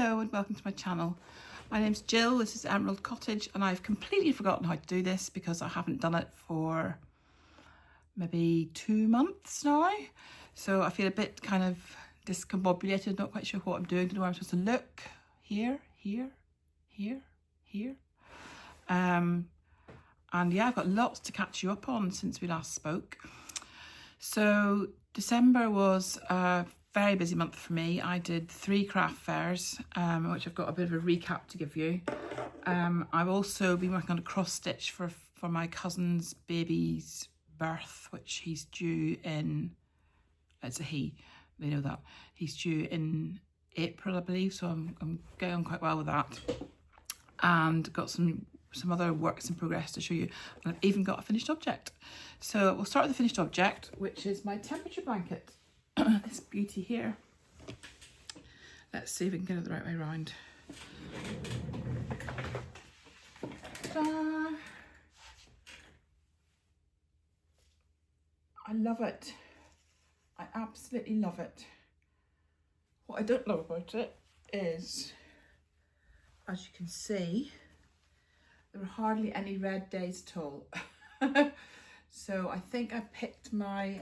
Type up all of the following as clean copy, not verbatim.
Hello and welcome to my channel. My name's Jill, this is Emerald Cottage, and I've completely forgotten how to do this because I haven't done it for maybe 2 months now. So I feel a bit kind of discombobulated, not quite sure what I'm doing, don't know where I'm supposed to look. Here. And yeah, I've got lots to catch you up on since we last spoke. So December was a very busy month for me. I did 3 craft fairs, which I've got a bit of a recap to give you. I've also been working on a cross stitch for my cousin's baby's birth, which he's due in, it's a he, they know that. He's due in April, I believe, so I'm getting on quite well with that. And got some other works in progress to show you. And I've even got a finished object. So we'll start with the finished object, which is my temperature blanket. This beauty here. Let's see if we can get it the right way around. Ta-da! I love it. I absolutely love it. What I don't love about it is, as you can see, there are hardly any red days at all. So I think I picked my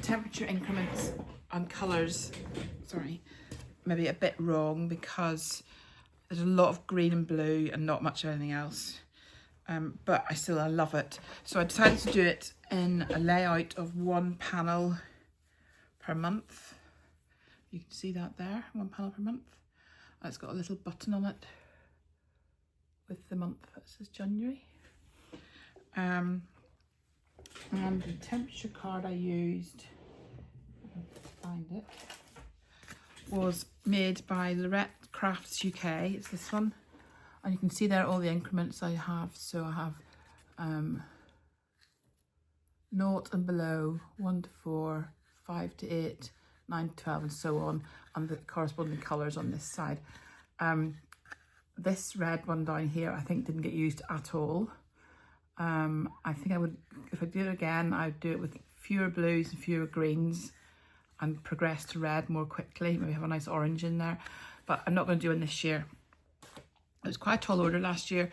temperature increments and colours, sorry, maybe a bit wrong because there's a lot of green and blue and not much of anything else. But I love it. So I decided to do it in a layout of 1 panel per month. You can see that there, 1 panel per month. And it's got a little button on it with the month that says January. And the temperature card I used, if I can find it, was made by Lorette Crafts UK. It's this one, and you can see there all the increments I have. So I have 0 and below, 1 to 4, 5 to 8, 9 to 12, and so on, and the corresponding colours on this side. This red one down here I think didn't get used at all. I think I would, if I do it again, I'd do it with fewer blues and fewer greens and progress to red more quickly, maybe have a nice orange in there, but I'm not going to do one this year. It was quite a tall order last year,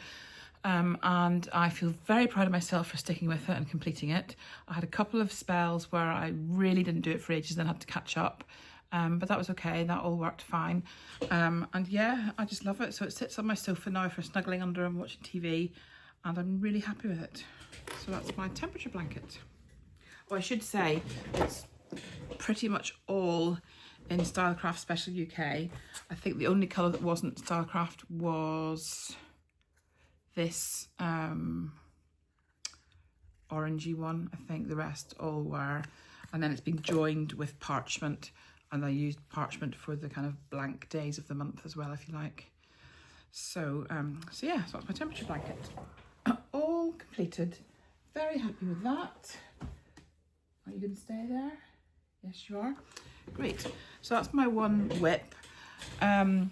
and I feel very proud of myself for sticking with it and completing it. I had a couple of spells where I really didn't do it for ages, then had to catch up. But that was okay, that all worked fine. And yeah, I just love it. So it sits on my sofa now for snuggling under and watching TV, and I'm really happy with it. So that's my temperature blanket. Oh, I should say it's pretty much all in Stylecraft Special UK. I think the only colour that wasn't Stylecraft was this orangey one. I think the rest all were. And then it's been joined with parchment, and I used parchment for the kind of blank days of the month as well, if you like. So yeah, so that's my temperature blanket. All completed. Very happy with that. Are you going to stay there? Yes, you are. Great. So that's my one whip. I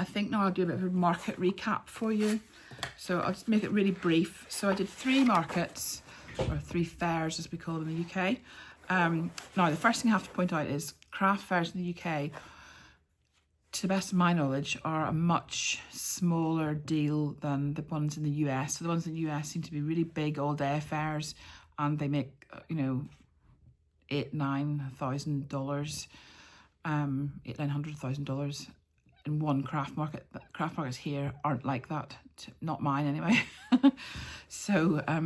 think now I'll do a bit of a market recap for you. So I'll just make it really brief. So I did 3 markets, or 3 fairs as we call them in the UK. Now the first thing I have to point out is craft fairs in the UK, to the best of my knowledge, are a much smaller deal than the ones in the US. So the ones in the US seem to be really big all-day affairs, and they make, you know, $8,000-9,000, $800,000-900,000 in one craft market. Craft markets here aren't like that, not mine anyway. So I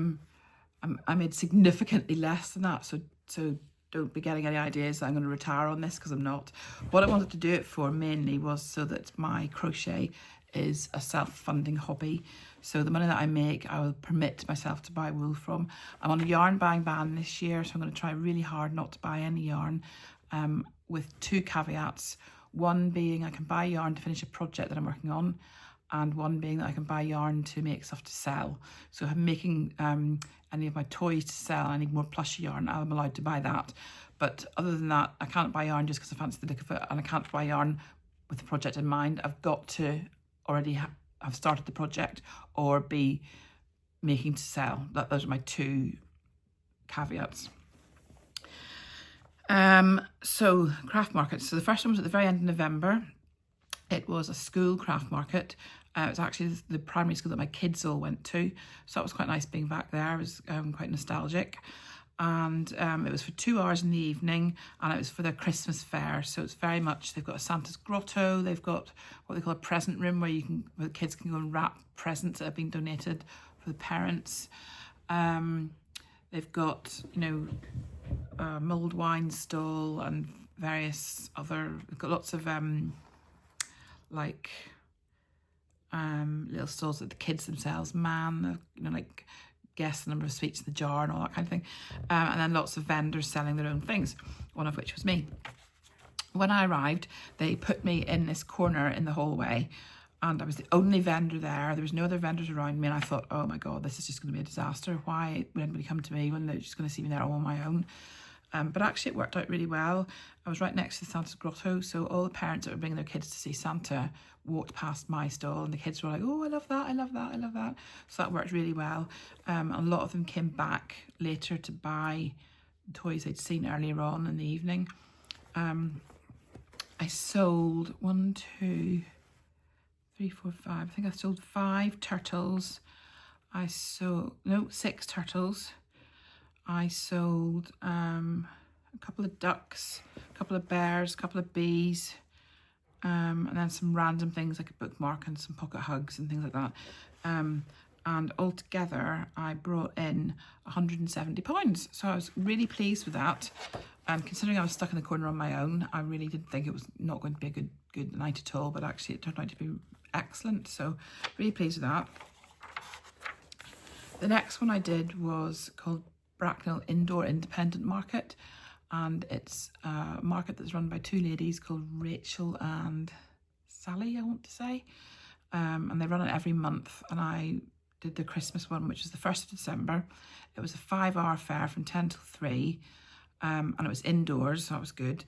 made significantly less than that. So don't be getting any ideas that I'm going to retire on this, because I'm not. What I wanted to do it for mainly was so that my crochet is a self-funding hobby. So the money that I make, I will permit myself to buy wool from. I'm on a yarn buying ban this year, so I'm going to try really hard not to buy any yarn, with 2 caveats. One being I can buy yarn to finish a project that I'm working on, and one being that I can buy yarn to make stuff to sell. So if I'm making any of my toys to sell, I need more plush yarn, I'm allowed to buy that. But other than that, I can't buy yarn just because I fancy the look of it, and I can't buy yarn with the project in mind. I've got to already have started the project or be making to sell. Those are my 2 caveats. So craft markets. So the first one was at the very end of November. It was a school craft market. It was actually the primary school that my kids all went to. So that was quite nice being back there. It was quite nostalgic. And it was for 2 hours in the evening, and it was for their Christmas fair. So it's very much, they've got a Santa's grotto, they've got what they call a present room where where the kids can go and wrap presents that have been donated for the parents. They've got, a mulled wine stall and various other, they've got lots of little stalls that the kids themselves man, like guess the number of sweets in the jar and all that kind of thing. And then lots of vendors selling their own things, one of which was me. When I arrived, they put me in this corner in the hallway, and I was the only vendor there. There was no other vendors around me, and I thought, oh my God, this is just going to be a disaster. Why would anybody come to me when they're just going to see me there all on my own? But actually it worked out really well. I was right next to the Santa's grotto, so all the parents that were bringing their kids to see Santa walked past my stall, and the kids were like, oh, I love that, I love that, I love that. So that worked really well. A lot of them came back later to buy toys they'd seen earlier on in the evening. I sold 1, 2, 3, 4, 5. I think I sold 5 turtles. 6 turtles. I sold a couple of ducks, a couple of bears, a couple of bees, and then some random things like a bookmark and some pocket hugs and things like that. And altogether, I brought in £170. So I was really pleased with that. Considering I was stuck in the corner on my own, I really did think it was not going to be a good night at all, but actually it turned out to be excellent. So really pleased with that. The next one I did was called Bracknell Indoor Independent Market, and it's a market that's run by 2 ladies called Rachel and Sally, I want to say, and they run it every month, and I did the Christmas one, which is the 1st of December. It was a 5-hour fair from 10 till 3, and it was indoors, so that was good.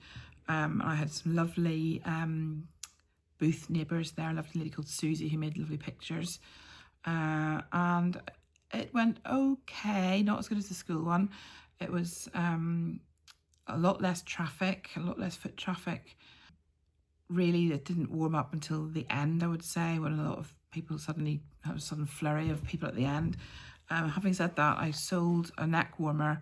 I had some lovely booth neighbours there, a lovely lady called Susie who made lovely pictures, and it went okay, not as good as the school one. It was a lot less traffic, a lot less foot traffic. Really, it didn't warm up until the end, I would say, when a lot of people suddenly had a sudden flurry of people at the end. Having said that, I sold a neck warmer,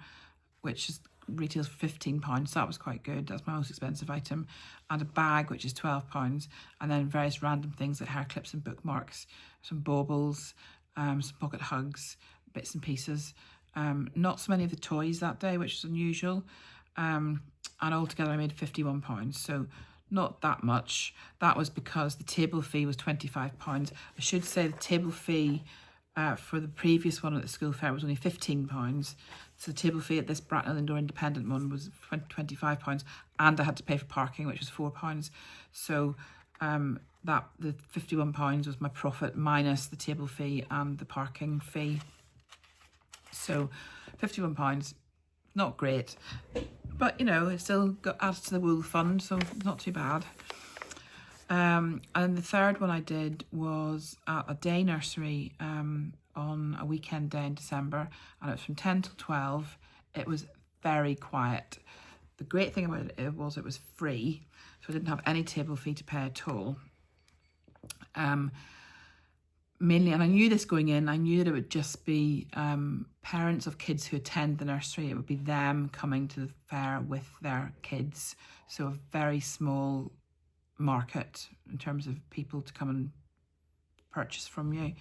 which retails for £15, so that was quite good. That's my most expensive item. And a bag, which is £12, and then various random things like hair clips and bookmarks, some baubles, some pocket hugs, bits and pieces. Not so many of the toys that day, which is unusual. And altogether I made £51, so not that much. That was because the table fee was £25. I should say the table fee for the previous one at the school fair was only £15. So the table fee at this Bracknell Indoor Independent one was £25, and I had to pay for parking, which was £4. So the £51 was my profit minus the table fee and the parking fee. So £51, not great, but it still got added to the wool fund, so not too bad. And the third one I did was at a day nursery on a weekend day in December, and it was from 10 till 12. It was very quiet. The great thing about it was free, so I didn't have any table fee to pay at all. Mainly, and I knew this going in, I knew that it would just be parents of kids who attend the nursery. It would be them coming to the fair with their kids. So a very small market in terms of people to come and purchase from you.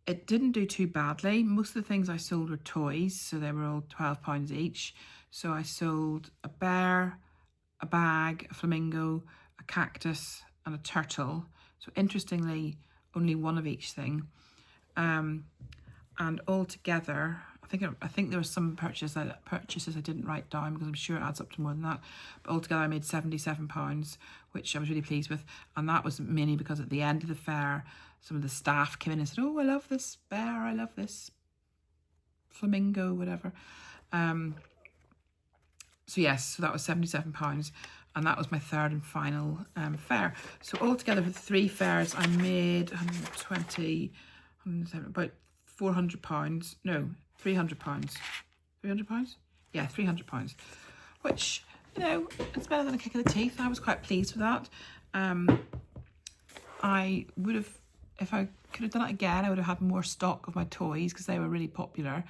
It didn't do too badly. Most of the things I sold were toys, so they were all £12 each. So I sold a bear, a bag, a flamingo, a cactus, and a turtle. So interestingly, only one of each thing. And altogether, I think there were some purchases I didn't write down because I'm sure it adds up to more than that. But altogether, I made £77, which I was really pleased with. And that was mainly because at the end of the fair, some of the staff came in and said, oh, I love this bear, I love this flamingo, whatever. So yes, so that was £77. And that was my third and final fair. So altogether for the 3 fairs, I made about £400. No, £300. £300? Yeah, £300, which, you know, it's better than a kick in the teeth. I was quite pleased with that. I would have, if I could have done it again, I would have had more stock of my toys because they were really popular.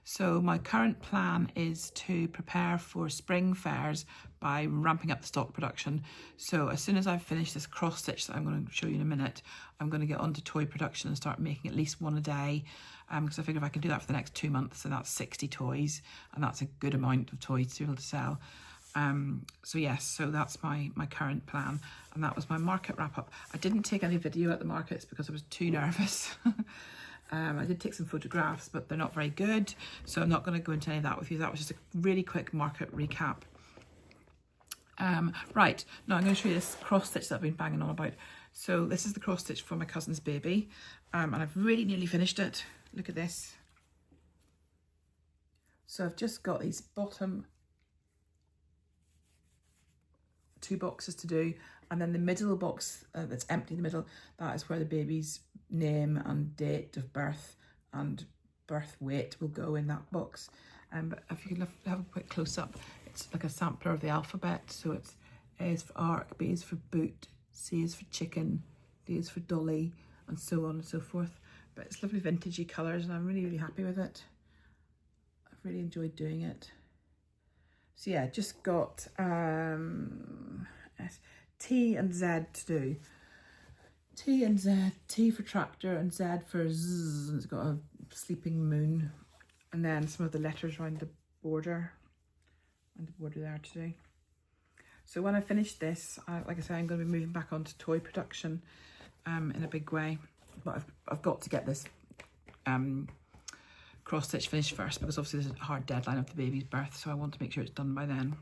So my current plan is to prepare for spring fairs by ramping up the stock production. So as soon as I've finished this cross stitch that I'm going to show you in a minute, I'm going to get onto toy production and start making at least one a day. Because I figure if I can do that for the next 2 months, so that's 60 toys, and that's a good amount of toys to be able to sell. So yes, so that's my current plan, and that was my market wrap up. I didn't take any video at the markets because I was too nervous. I did take some photographs, but they're not very good, so I'm not going to go into any of that with you. That was just a really quick market recap. Right, now I'm going to show you this cross stitch that I've been banging on about. So this is the cross stitch for my cousin's baby, and I've really nearly finished it. Look at this. So I've just got these bottom 2 boxes to do, and then the middle box that's empty in the middle, that is where the baby's name and date of birth and birth weight will go in that box. But if you can have a quick close up, it's like a sampler of the alphabet. So it's A is for ark, B is for boot, C is for chicken, D is for dolly, and so on and so forth. But it's lovely vintagey colours, and I'm really, really happy with it. I've really enjoyed doing it. So yeah, just got T and Z to do. T and Z, T for tractor and Z for zzz, and it's got a sleeping moon. And then some of the letters around the border, there to do. So when I finish this, like I say, I'm going to be moving back onto toy production in a big way. But I've got to get this cross stitch finished first, because obviously there's a hard deadline of the baby's birth, so I want to make sure it's done by then.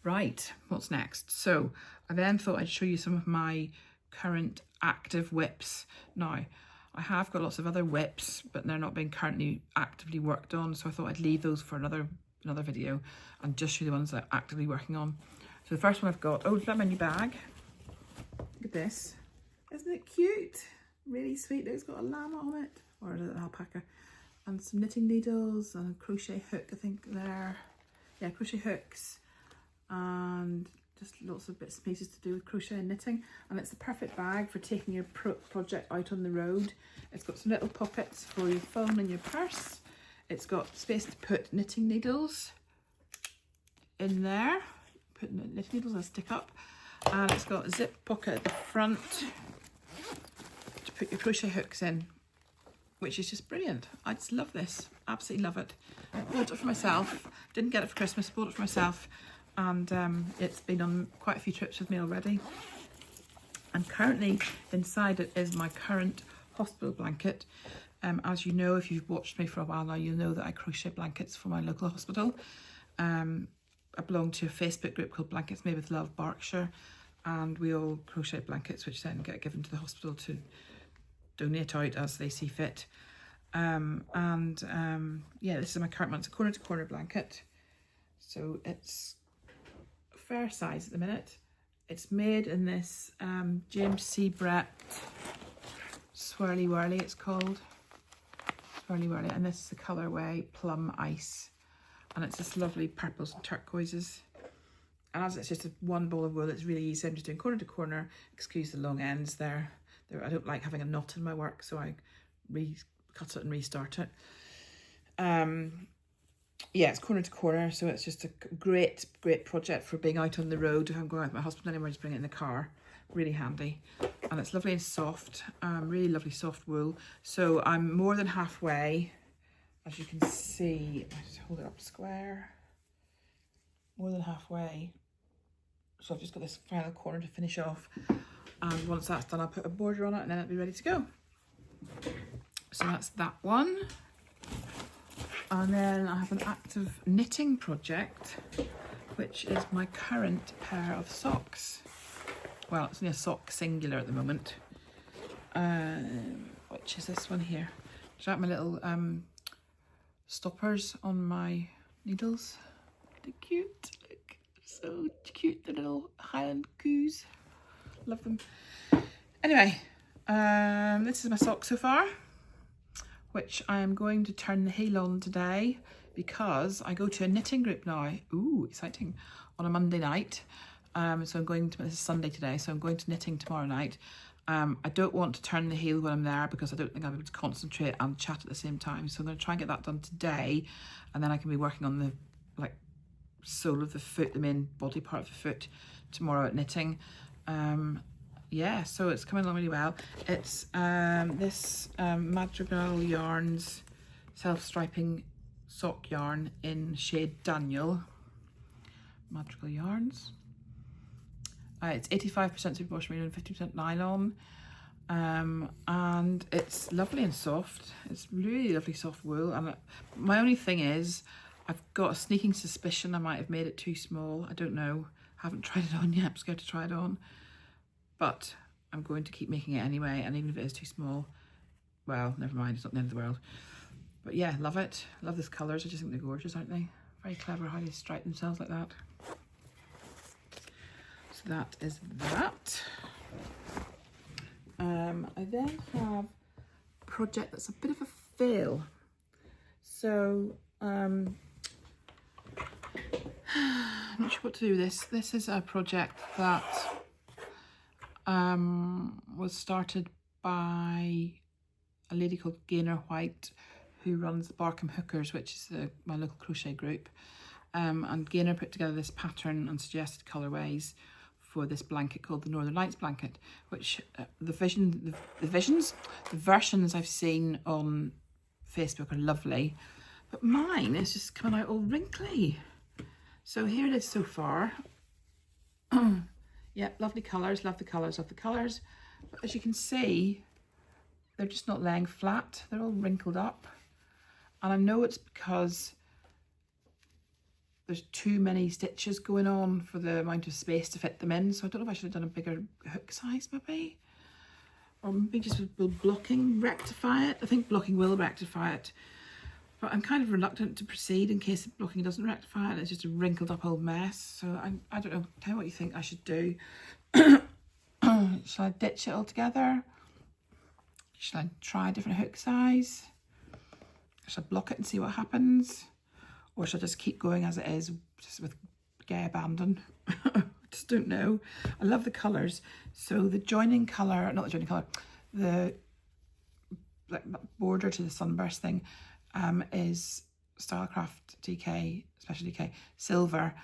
Right, what's next? So I then thought I'd show you some of my current active whips. Now, I have got lots of other whips, but they're not being currently actively worked on, so I thought I'd leave those for another video and just show you the ones that I'm actively working on. So the first one I've got, oh, that's my new bag. Look at this. Isn't it cute? Really sweet. It's got a llama on it, or an alpaca, and some knitting needles and a crochet hook, I think there. Yeah, crochet hooks, and just lots of bits and pieces to do with crochet and knitting. And it's the perfect bag for taking your project out on the road. It's got some little pockets for your phone and your purse. It's got space to put knitting needles in there. Put knitting needles and stick up. And it's got a zip pocket at the front to put your crochet hooks in, which is just brilliant. I just love this, absolutely love it. I bought it for myself, didn't get it for Christmas, bought it for myself, and it's been on quite a few trips with me already. And currently inside it is my current hospital blanket. As you know, if you've watched me for a while now, you'll know that I crochet blankets for my local hospital. I belong to a Facebook group called Blankets Made with Love Berkshire, and we all crochet blankets which then get given to the hospital to donate out as they see fit. Yeah, this is my current one. It's a corner to corner blanket, so it's a fair size at the minute. It's made in this James C. Brett Swirly Whirly, it's called. Swirly Whirly, and this is the colourway Plum Ice, and it's this lovely purples and turquoises. And as it's just one ball of wool, it's really easy. I'm just doing corner to corner. Excuse the long ends there. I don't like having a knot in my work, so I cut it and restart it. Yeah, it's corner to corner, so it's just a great project for being out on the road. If I'm going out with my husband anywhere, just bring it in the car. Really handy. And it's lovely and soft, really lovely soft wool. So I'm more than halfway, as you can see. I just hold it up square. More than halfway. So I've just got this final corner to finish off. And once that's done, I'll put a border on it and then it'll be ready to go. So that's that one. And then I have an active knitting project, which is my current pair of socks. Well, it's only a sock singular at the moment. Which is this one here. Check out my little stoppers on my needles. They're cute. Look, so cute, the little Highland coos. Love them. Anyway, this is my sock so far, which I am going to turn the heel on today because I go to a knitting group now. Ooh, exciting. On a Monday night. So I'm going to, this is Sunday today, so I'm going to knitting tomorrow night. I don't want to turn the heel when I'm there because I don't think I'll be able to concentrate and chat at the same time. So I'm going to try and get that done today, and then I can be working on the like sole of the foot, the main body part of the foot, tomorrow at knitting. Yeah, so it's coming along really well. It's this Madrigal Yarns self-striping sock yarn in shade Daniel. Madrigal Yarns. It's 85% superwash merino and 50% nylon, and it's lovely and soft. It's really lovely soft wool, and my only thing is I've got a sneaking suspicion I might have made it too small. I don't know, haven't tried it on yet, I'm scared to try it on, but I'm going to keep making it anyway, and even if it is too small, well, never mind, it's not the end of the world. But yeah, love it. Love these colours. I just think they're gorgeous, aren't they? Very clever how they stripe themselves like that. So that is that. I then have a project that's a bit of a fail. So I'm not sure what to do with this. This is a project that was started by a lady called Gaynor White, who runs the Barkham Hookers, which is my local crochet group. And Gaynor put together this pattern and suggested colourways for this blanket called the Northern Lights blanket, which the versions I've seen on Facebook are lovely, but mine is just coming out all wrinkly. So here it is so far. Yep, lovely colours, love the colours, love the colours. But as you can see, they're just not laying flat. They're all wrinkled up. And I know it's because there's too many stitches going on for the amount of space to fit them in. So I don't know if I should have done a bigger hook size maybe. Or maybe just will blocking rectify it. I think blocking will rectify it. But I'm kind of reluctant to proceed in case blocking doesn't rectify it and it's just a wrinkled up old mess. So I don't know, tell me what you think I should do. Shall I ditch it altogether? Shall I try a different hook size? Shall I block it and see what happens? Or should I just keep going as it is, just with gay abandon? Just don't know. I love the colours. So the joining colour, not the joining colour, the like border to the sunburst thing is Stylecraft DK, Special DK, silver.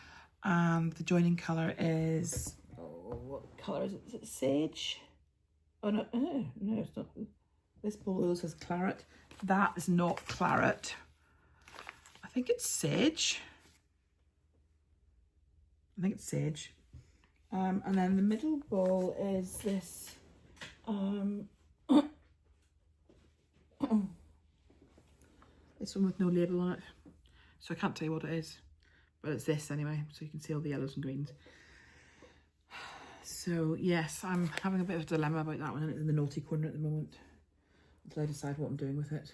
And the joining colour is, oh, what colour is it? Is it sage? Oh, no, no, it's not. This ball says claret. That is not claret. I think it's sage. I think it's sage. And then the middle ball is this this one with no label on it. So I can't tell you what it is, but it's this anyway, so you can see all the yellows and greens. So yes, I'm having a bit of a dilemma about that one, and it's in the naughty corner at the moment until I decide what I'm doing with it.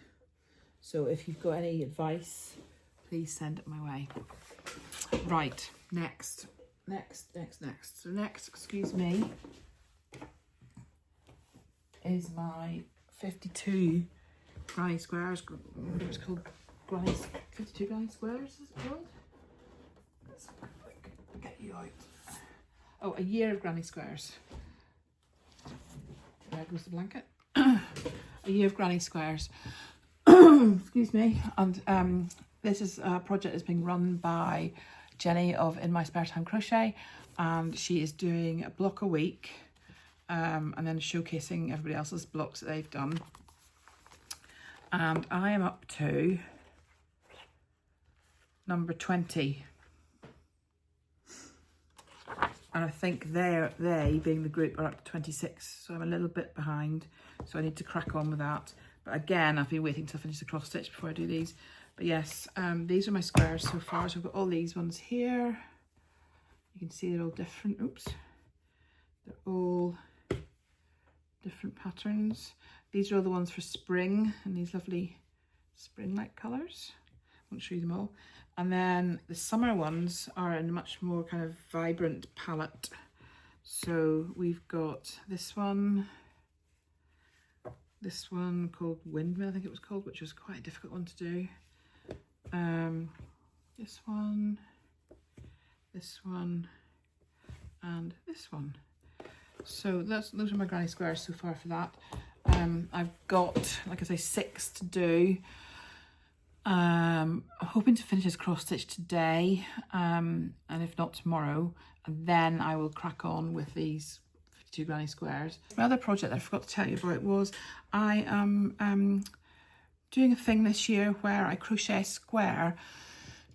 So if you've got any advice, please send it my way. Right, next. So next, excuse me, is my 52 Granny Squares. It's called Granny 52 Granny Squares, is it called? Let's get you out. Oh, a year of Granny Squares. There goes the blanket. A year of Granny Squares. Excuse me. And this is a project that's being run by Jenny of In My Spare Time Crochet, and she is doing a block a week and then showcasing everybody else's blocks that they've done. And I am up to number 20. And I think they, being the group, are up to 26. So I'm a little bit behind. So I need to crack on with that. But again, I've been waiting till I finish the cross stitch before I do these. But yes, these are my squares so far. So I've got all these ones here. You can see they're all different. Oops. They're all different patterns. These are all the ones for spring, and these lovely spring-like colours. Won't show you them all. And then the summer ones are in a much more kind of vibrant palette. So we've got this one called Windmill, I think it was called, which was quite a difficult one to do. this one, this one, and this one. So those are my granny squares so far for that. I've got, like I say, 6 to do. I'm hoping to finish this cross stitch today, and if not tomorrow, and then I will crack on with these 52 granny squares. My other project that I forgot to tell you about was I am doing a thing this year where I crochet a square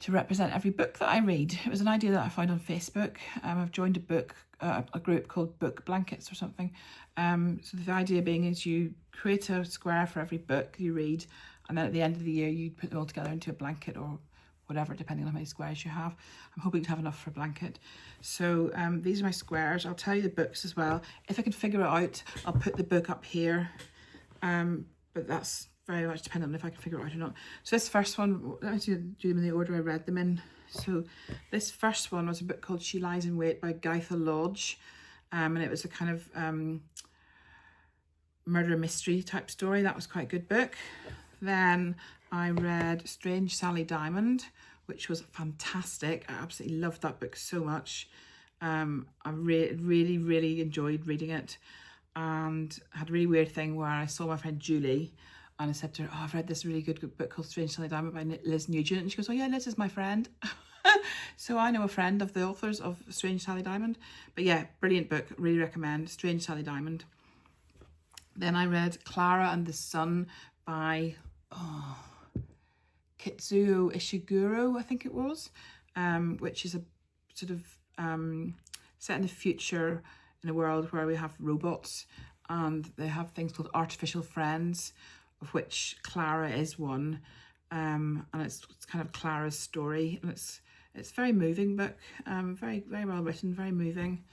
to represent every book that I read. It was an idea that I found on Facebook. I've joined a group called Book Blankets or something. So the idea being is you create a square for every book you read, and then at the end of the year you put them all together into a blanket or whatever, depending on how many squares you have. I'm hoping to have enough for a blanket. So these are my squares. I'll tell you the books as well. If I can figure it out, I'll put the book up here. But that's very much dependent on if I can figure it out or not. So this first one, let me do them in the order I read them in. So this first one was a book called She Lies in Wait by Gaitha Lodge. And it was a kind of murder mystery type story. That was quite a good book. Then I read Strange Sally Diamond, which was fantastic. I absolutely loved that book so much. I really enjoyed reading it. And I had a really weird thing where I saw my friend Julie and I said to her, oh, I've read this really good book called Strange Sally Diamond by Liz Nugent. And she goes, oh yeah, Liz is my friend. So I know a friend of the authors of Strange Sally Diamond. But yeah, brilliant book. Really recommend Strange Sally Diamond. Then I read Clara and the Sun by Kitsuo Ishiguro, I think it was, which is a sort of set in the future in a world where we have robots and they have things called artificial friends, of which Clara is one, and it's kind of Clara's story, and it's very moving book, very well written, very moving.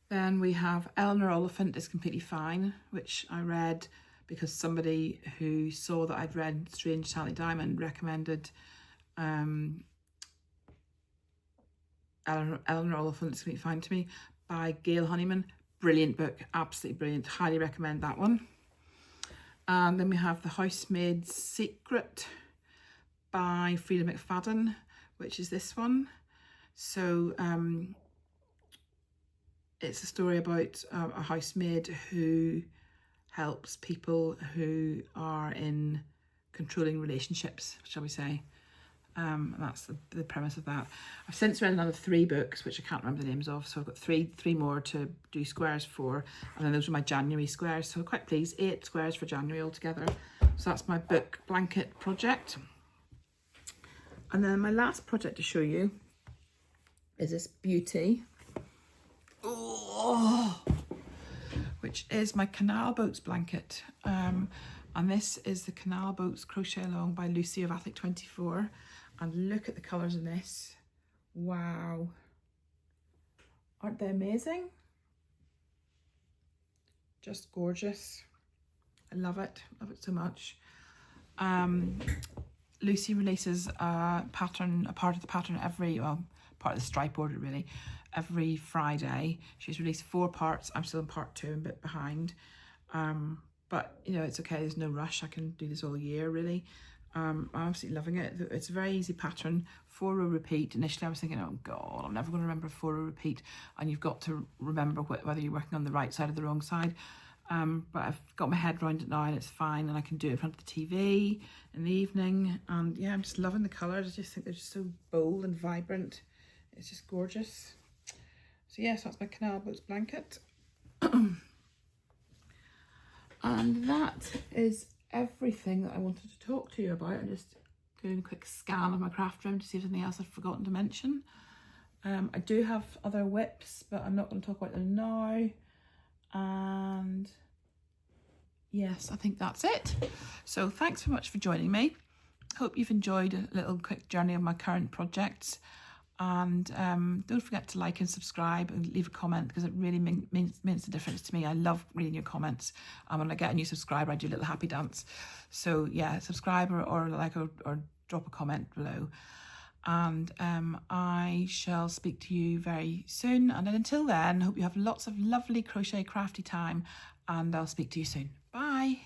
Then we have Eleanor Oliphant is Completely Fine, which I read because somebody who saw that I'd read Strange Sally Diamond recommended Eleanor Oliphant is Completely Fine to me by Gail Honeyman. Brilliant book, absolutely brilliant. Highly recommend that one. And then we have The Housemaid's Secret by Frida McFadden, which is this one. So it's a story about a housemaid who helps people who are in controlling relationships, shall we say. And that's the premise of that. I've since read another 3 books, which I can't remember the names of. So I've got three more to do squares for. And then those are my January squares. So quite pleased, 8 squares for January altogether. So that's my book blanket project. And then my last project to show you is this beauty. Oh, which is my Canal Boats blanket. And this is the Canal Boats Crochet Along by Lucy of Athic 24. And look at the colours in this. Wow. Aren't they amazing? Just gorgeous. I love it so much. Lucy releases a part of the pattern part of the stripe order really, every Friday. She's released 4 parts. I'm still in part 2, I'm a bit behind. But you know, it's okay, there's no rush. I can do this all year really. I'm absolutely loving it. It's a very easy pattern, 4-row repeat. Initially I was thinking, oh God, I'm never going to remember a 4-row repeat. And you've got to remember whether you're working on the right side or the wrong side. But I've got my head around it now and it's fine, and I can do it in front of the TV in the evening. And yeah, I'm just loving the colours. I just think they're just so bold and vibrant. It's just gorgeous. So yes, that's my Canal Boats blanket. And that is everything that I wanted to talk to you about. I'm just doing a quick scan of my craft room to see if there's anything else I've forgotten to mention. I do have other whips, but I'm not going to talk about them now. And yes, I think that's it. So thanks so much for joining me. Hope you've enjoyed a little quick journey of my current projects. And don't forget to like and subscribe and leave a comment, because it really means a difference to me. I love reading your comments. And when I get a new subscriber, I do a little happy dance. So yeah, subscribe or like or drop a comment below. And I shall speak to you very soon. And until then, hope you have lots of lovely crochet crafty time, and I'll speak to you soon. Bye.